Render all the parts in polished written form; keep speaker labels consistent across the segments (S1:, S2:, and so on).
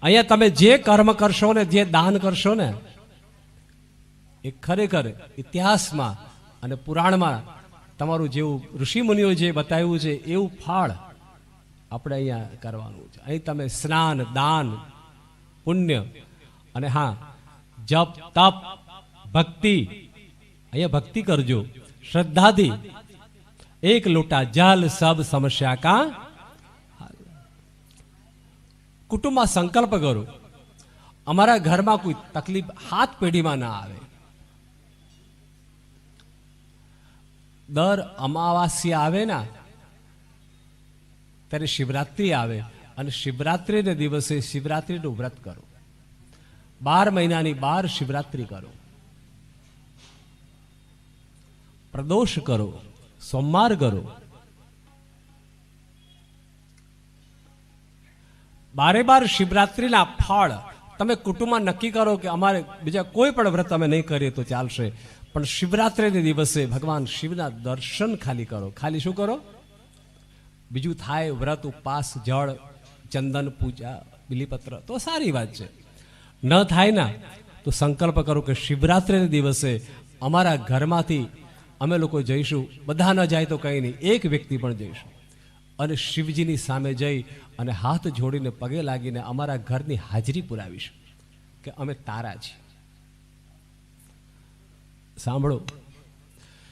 S1: અહીંયા તમે જે કર્મ કરશો ને, જે દાન કરશો ને, એ ખરેખર ઇતિહાસમાં અને પુરાણમાં તમારું જેવું ઋષિમુનિઓ જે બતાવ્યું છે એવું ફળ આપણે અહીંયા કરવાનું છે. અહીં તમે સ્નાન, દાન, પુણ્ય અને હા જપ, તપ, ભક્તિ, અહીંયા ભક્તિ કરજો શ્રદ્ધાથી. એક લોટા જલ સબ સમસ્યા કા. કુટુંબમાં સંકલ્પ કરો, અમારા ઘરમાં કોઈ તકલીફ હાથ પેઢીમાં ના આવે. દર અમાવાસ્યા આવે ને ત્યારે શિવરાત્રિ આવે અને શિવરાત્રિને દિવસે શિવરાત્રિનું વ્રત કરો. 12 મહિનાની 12 શિવરાત્રિ કરો, પ્રદોષ કરો, સોમવાર કરો. 12 શિવરાત્રિના ફળ તમે કુટુંબમાં નક્કી કરો કે અમારે બીજા કોઈ પણ વ્રત અમે નહીં કરીએ તો ચાલશે, પણ શિવરાત્રિને દિવસે ભગવાન શિવના દર્શન ખાલી કરો. ખાલી શું કરો? બીજું થાય વ્રત, ઉપવાસ, જળ, ચંદન, પૂજા, બિલીપત્ર તો સારી વાત છે. ન થાય ના તો સંકલ્પ કરો કે શિવરાત્રિને દિવસે અમારા ઘરમાંથી અમે લોકો જઈશું. બધા ન જાય તો કંઈ નહીં, એક વ્યક્તિ પણ જઈશું અને શિવજીની સામે જઈ અને હાથ જોડીને પગે લાગીને અમારા ઘરની હાજરી પુરાવીશું કે અમે તારા છીએ. સાંભળો,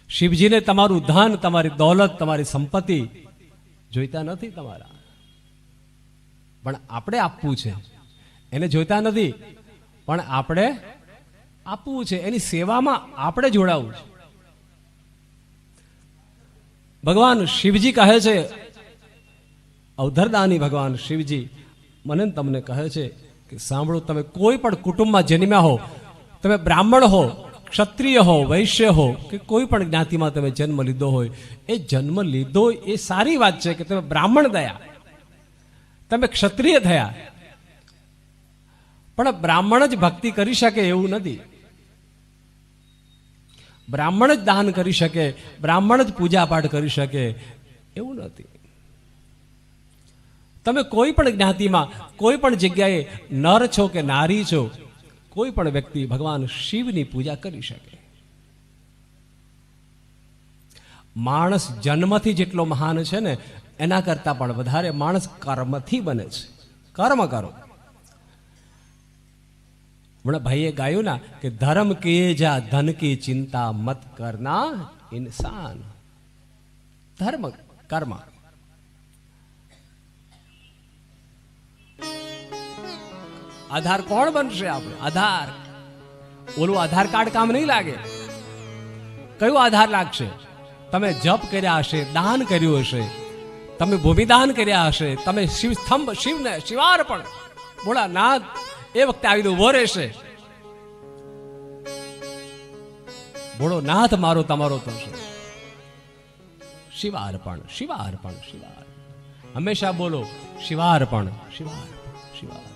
S1: શિવજીને તમારું ધન, તમારી દોલત, તમારી સંપત્તિ જોઈતા નથી તમારા, પણ આપણે આપવું છે. એને જોઈતા નથી પણ આપણે આપવું છે, એની સેવામાં આપણે જોડાવું છે. ભગવાન શિવજી કહે છે, અવધરદાની ભગવાન શિવજી મને તમને કહે છે કે સાંભળો, તમે કોઈ પણ કુટુંબમાં જન્મ્યા હો, તમે બ્રાહ્મણ હો, ક્ષત્રિય હો, વૈશ્ય હો કે કોઈ પણ જ્ઞાતિમાં તમે જન્મ લીધો હોય, એ જન્મ લીધો એ સારી વાત છે કે તમે બ્રાહ્મણ થયા, તમે ક્ષત્રિય થયા, પણ બ્રાહ્મણ જ ભક્તિ કરી શકે એવું નથી. બ્રાહ્મણ જ દાન કરી શકે, બ્રાહ્મણ જ પૂજા પાઠ કરી શકે એવું નથી. તમે કોઈ પણ જ્ઞાતિમાં, કોઈ પણ જગ્યાએ નર છો કે નારી છો, કોઈ પણ વ્યક્તિ ભગવાન શિવની પૂજા કરી શકે. માણસ જન્મથી જેટલો મહાન છે ને એના કરતા પણ વધારે માણસ કર્મથી બને છે. કર્મ કરો. હમણાં ભાઈએ ગાયું ના કે ધર્મ કે જા ધન કી ચિંતા મત કરના ઇન્સાન. ધર્મ, કર્મ. આધાર કોણ બનશે? આપણે આધાર. ઓલું આધાર કાર્ડ કામ નહીં લાગે. કયું આધાર લાગશે? તમે જપ કર્યા હશે, દાન કર્યું હશે, તમે ભૂમિદાન કર્યા હશે, તમે શિવ સ્તંભ, શિવને શિવાર્પણ, બોલા નાથ એ વખતે આવીને ઉભો રહેશે. બોલો નાથ મારો તમારો થશે. શિવાર્પણ, શિવાર્પણ, શિવાર્પણ. હંમેશા બોલો શિવાર્પણ, શિવાર્પણ, શિવાર્પણ.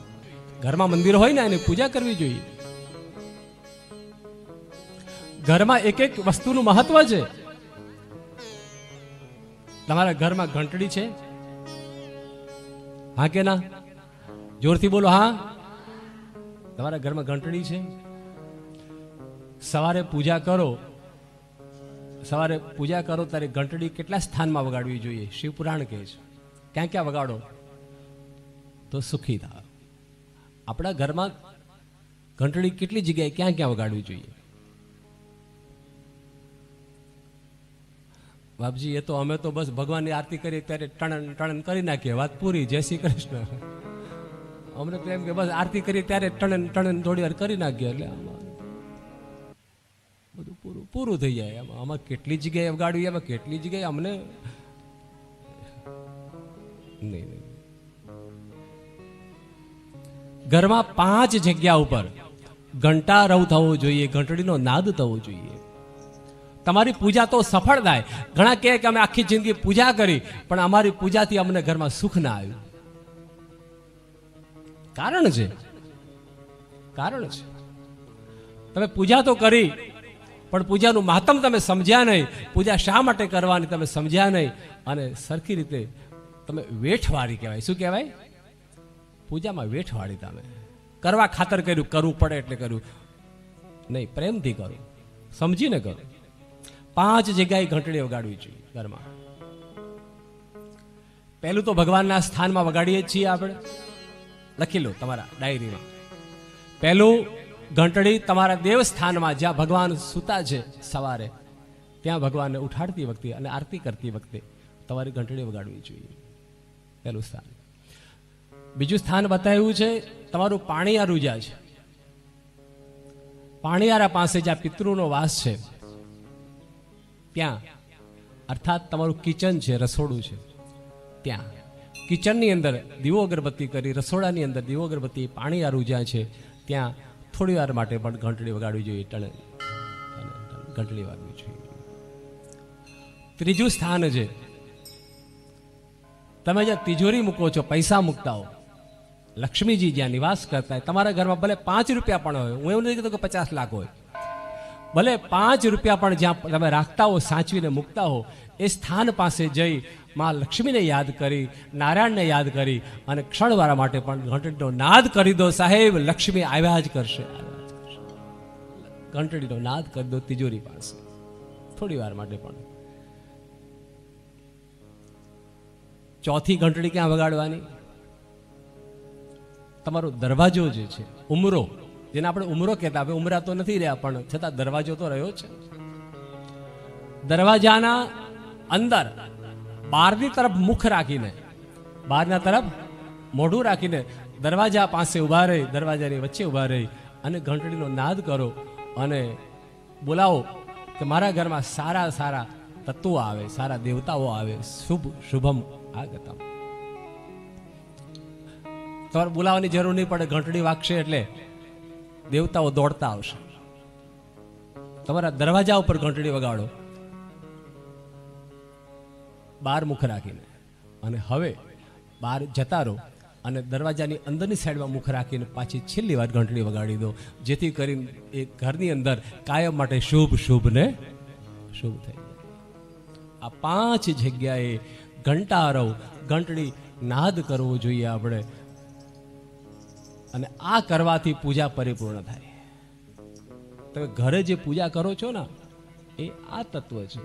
S1: ઘરમાં મંદિર હોય ને એની પૂજા કરવી જોઈએ. ઘરમાં એક એક વસ્તુનું મહત્વ છે. તમારા ઘરમાં ઘંટડી છે? હા કે ના? જોરથી બોલો હા. તમારા ઘરમાં ઘંટડી છે? સવારે પૂજા કરો, સવારે પૂજા કરો ત્યારે ઘંટડી કેટલા સ્થાનમાં વગાડવી જોઈએ? શિવપુરાણ કહે છે ક્યાં ક્યાં વગાડો તો સુખી થાવ. આપણા ઘરમાં ઘંટડી કેટલી જગ્યાએ ક્યાં ક્યાં વગાડવી જોઈએ? બાપજી એ તો અમે તો બસ ભગવાનની આરતી કરીએ ત્યારે ટણન ટણન કરી નાખીએ, વાત પૂરી, જય શ્રી કૃષ્ણ. અમને તો એમ કે બસ આરતી કરીએ ત્યારે ટણન ટણન થોડી વાર કરી નાખીએ એટલે બધું પૂરું પૂરું થઈ જાય. આમાં કેટલી જગ્યાએ વગાડવી, એમાં કેટલી જગ્યાએ અમને નહીં. ઘરમાં 5 જગ્યા ઉપર ઘંટારવ થવો જોઈએ, ઘંટડીનો નાદ થવો જોઈએ. તમારી પૂજા તો સફળ થાય. ઘણા કહે કે અમે આખી જિંદગી પૂજા કરી પણ અમારી પૂજાથી અમને ઘરમાં સુખ ના આવ્યું. કારણ છે, કારણ છે. તમે પૂજા તો કરી પણ પૂજાનું મહત્તમ તમે સમજ્યા નહીં. પૂજા શા માટે કરવાની તમે સમજ્યા નહીં અને સરખી રીતે તમે વેઠવારી કહેવાય. શું કહેવાય? પૂજામાં વેઠવાળી તમે કરવા ખાતર કર્યું, કરવું પડે એટલે કર્યું નહીં, પ્રેમથી કરો, સમજીને કરો. 5 જગ્યાએ ઘંટડી વગાડવી જોઈએ ઘરમાં. પહેલું તો ભગવાનના સ્થાનમાં વગાડીએ છીએ આપણે, લખી લો તમારા ડાયરીમાં. પહેલું ઘંટડી તમારા દેવસ્થાનમાં, જ્યાં ભગવાન સૂતા છે સવારે, ત્યાં ભગવાનને ઉઠાડતી વખતે અને આરતી કરતી વખતે તમારી ઘંટડી વગાડવી જોઈએ. પહેલું સ્થાન. બીજું સ્થાન બતાવ્યું છે તમારું પાણીયારું જ્યાં છે, પાણીયારા પાસે જ્યાં પિતૃનો વાસ છે ત્યાં, અર્થાત તમારું કિચન છે, રસોડું છે ત્યાં, કિચનની અંદર દીવો અગરબત્તી કરી, રસોડાની અંદર દીવો અગરબત્તી, પાણીયારું જ્યાં છે ત્યાં થોડી વાર માટે પણ ઘંટડી વગાડવી જોઈએ, ઘંટડી વાગવી જોઈએ. ત્રીજું સ્થાન છે તમે જ્યાં તિજોરી મૂકો છો, પૈસા મૂકતા હો, લક્ષ્મીજી જ્યાં નિવાસ કરતા હોય, તમારા ઘરમાં ભલે 5 રૂપિયા પણ હોય, હું એવું નથી કહેતો કે 50 લાખ હોય, ભલે 5 રૂપિયા પણ જ્યાં તમે રાખતા હો, સાચવીને મૂકતા હો, એ સ્થાન પાસે જઈ માં લક્ષ્મીને યાદ કરી, નારાયણને યાદ કરી અને ક્ષણવાળા માટે પણ ઘંટડીનો નાદ કરી દો. સાહેબ, લક્ષ્મી આવ્યા જ કરશે. ઘંટડીનો નાદ કરી દો તિજોરી પાસે થોડી વાર માટે પણ. ચોથી ઘંટડી ક્યાં વગાડવાની? તમારો દરવાજો જે છે, ઉમરો, જેને આપણે ઉમરો કહેતા, હવે ઉમરા તો નથી રહ્યા પણ છતાં દરવાજો તો રહ્યો છે. દરવાજાના અંદર બહારની તરફ મુખ રાખીને, બહારના તરફ મોઢું રાખીને દરવાજા પાસે ઊભા રહી, દરવાજાની વચ્ચે ઊભા રહી અને ઘંટડીનો નાદ કરો અને બોલાવો કે મારા ઘરમાં સારા સારા તત્વો આવે, સારા દેવતાઓ આવે, શુભ શુભમ આગતમ. તમારે બોલાવવાની જરૂર નહીં પડે, ઘંટડી વાગશે એટલે દેવતાઓ દોડતા આવશે. તમારા દરવાજા ઉપર ઘંટડી વગાડો બહાર મુખ રાખીને, અને હવે બહાર જતા રહો અને દરવાજાની અંદરની સાઈડમાં મુખ રાખીને પાછી છેલ્લી વાર ઘંટડી વગાડી દો, જેથી કરીને એ ઘરની અંદર કાયમ માટે શુભ શુભ ને શુભ થઈ જાય. આ 5 જગ્યાએ ઘંટારવ, ઘંટડી નાદ કરવો જોઈએ આપણે, અને આ કરવાથી પૂજા પરિપૂર્ણ થાય. તમે ઘરે જે પૂજા કરો છો ને, એ આ તત્વ છે.